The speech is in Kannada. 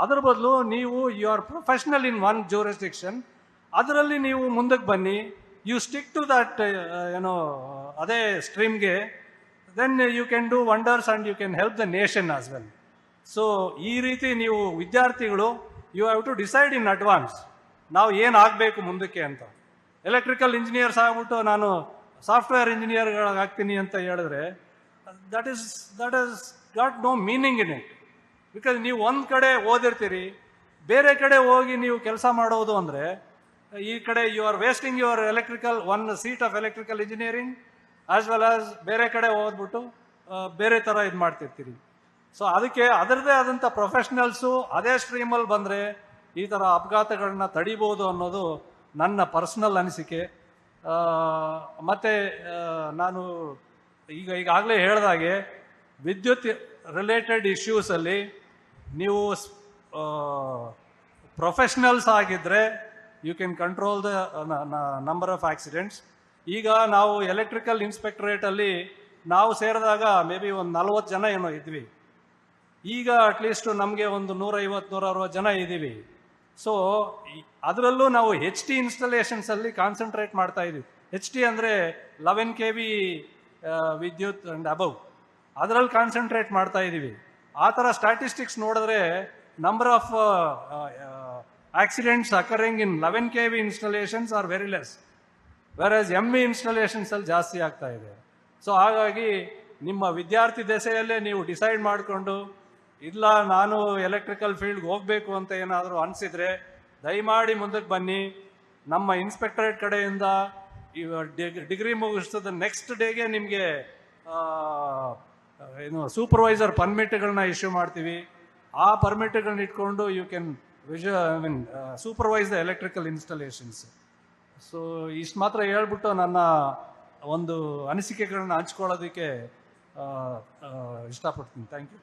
ಅದರ ಬದಲು ನೀವು you are professional in one jurisdiction, ಅದರಲ್ಲಿ ನೀವು ಮುಂದಕ್ಕೆ ಬನ್ನಿ, ಯು ಸ್ಟಿಕ್ ಟು ದಟ್ ಏನೋ ಅದೇ ಸ್ಟ್ರೀಮ್ಗೆ, then you can do wonders and you can help the nation as well. So ಈ ರೀತಿ ನೀವು ವಿದ್ಯಾರ್ಥಿಗಳು you have to decide in advance ನಾವು ಏನು ಆಗಬೇಕು ಮುಂದಕ್ಕೆ ಅಂತ. ಎಲೆಕ್ಟ್ರಿಕಲ್ ಇಂಜಿನಿಯರ್ಸ್ ಆಗ್ಬಿಟ್ಟು ನಾನು ಸಾಫ್ಟ್ವೇರ್ ಇಂಜಿನಿಯರ್ಗಳಾಗ್ತೀನಿ ಅಂತ ಹೇಳಿದ್ರೆ that is got no meaning in it. Because ನೀವು ಒಂದು ಕಡೆ ಓದಿರ್ತೀರಿ, ಬೇರೆ ಕಡೆ ಹೋಗಿ ನೀವು ಕೆಲಸ ಮಾಡೋದು ಅಂದರೆ ಈ ಕಡೆ you are wasting your electrical one seat of electrical engineering as well as ಬೇರೆ ಕಡೆ ಓದ್ಬಿಟ್ಟು ಬೇರೆ ಥರ ಇದು ಮಾಡ್ತಿರ್ತೀರಿ. ಸೊ ಅದಕ್ಕೆ ಅದರದೇ ಆದಂಥ ಪ್ರೊಫೆಷ್ನಲ್ಸು ಅದೇ ಸ್ಟ್ರೀಮಲ್ಲಿ ಬಂದರೆ ಈ ಥರ ಅಪಘಾತಗಳನ್ನ ತಡಿಬೋದು ಅನ್ನೋದು ನನ್ನ ಪರ್ಸ್ನಲ್ ಅನಿಸಿಕೆ. ಮತ್ತು ನಾನು ಈಗಾಗಲೇ ಹೇಳಿದಾಗೆ ವಿದ್ಯುತ್ ರಿಲೇಟೆಡ್ ಇಶ್ಯೂಸಲ್ಲಿ ನೀವು ಪ್ರೊಫೆಷ್ನಲ್ಸ್ ಆಗಿದ್ದರೆ you can control the number of accidents. ಈಗ ನಾವು ಎಲೆಕ್ಟ್ರಿಕಲ್ ಇನ್ಸ್ಪೆಕ್ಟರೇಟಲ್ಲಿ ನಾವು ಸೇರಿದಾಗ ಮೇ ಬಿ ಒಂದು 40 ಜನ ಏನೋ ಇದ್ವಿ. ಈಗ ಅಟ್ಲೀಸ್ಟ್ ನಮಗೆ ಒಂದು 150-160 ಜನ ಇದ್ದೀವಿ. ಸೊ ಅದರಲ್ಲೂ ನಾವು HT ಇನ್ಸ್ಟಾಲೇಷನ್ಸಲ್ಲಿ ಕಾನ್ಸಂಟ್ರೇಟ್ ಮಾಡ್ತಾ ಇದ್ದೀವಿ. HT ಅಂದರೆ 11 kV ವಿದ್ಯುತ್ ಆ್ಯಂಡ್ ಅಬವ್, ಅದರಲ್ಲಿ ಕಾನ್ಸಂಟ್ರೇಟ್ ಮಾಡ್ತಾ ಇದ್ದೀವಿ. ಆ ಥರ ಸ್ಟ್ಯಾಟಿಸ್ಟಿಕ್ಸ್ ನೋಡಿದ್ರೆ number of accidents occurring in 11 kV installations are very less, virus MV ಇನ್ಸ್ಟಾಲೇಷನ್ಸಲ್ಲಿ ಜಾಸ್ತಿ ಆಗ್ತಾ ಇದೆ. ಸೊ ಹಾಗಾಗಿ ನಿಮ್ಮ ವಿದ್ಯಾರ್ಥಿ ದೆಸೆಯಲ್ಲೇ ನೀವು ಡಿಸೈಡ್ ಮಾಡಿಕೊಂಡು ಇಲ್ಲ ನಾನು ಎಲೆಕ್ಟ್ರಿಕಲ್ ಫೀಲ್ಡ್ಗೆ ಹೋಗಬೇಕು ಅಂತ ಏನಾದರೂ ಅನಿಸಿದರೆ ದಯಮಾಡಿ ಮುಂದಕ್ಕೆ ಬನ್ನಿ. ನಮ್ಮ ಇನ್ಸ್ಪೆಕ್ಟರೇಟ್ ಕಡೆಯಿಂದ ಡಿಗ್ರಿ ಮುಗಿಸ್ತದ ನೆಕ್ಸ್ಟ್ ಡೇಗೆ ನಿಮಗೆ ಏನು ಸೂಪರ್ವೈಸರ್ ಪರ್ಮಿಟ್ಗಳನ್ನ ಇಶ್ಯೂ ಮಾಡ್ತೀವಿ. ಆ ಪರ್ಮಿಟ್ಗಳನ್ನ ಇಟ್ಕೊಂಡು you can supervise the electrical installations. So ಇಷ್ಟು ಮಾತ್ರ ಹೇಳ್ಬಿಟ್ಟು ನನ್ನ ಒಂದು ಅನಿಸಿಕೆಗಳನ್ನ ಹಂಚ್ಕೊಳ್ಳೋದಕ್ಕೆ ಇಷ್ಟಪಡ್ತೀನಿ. Thank you.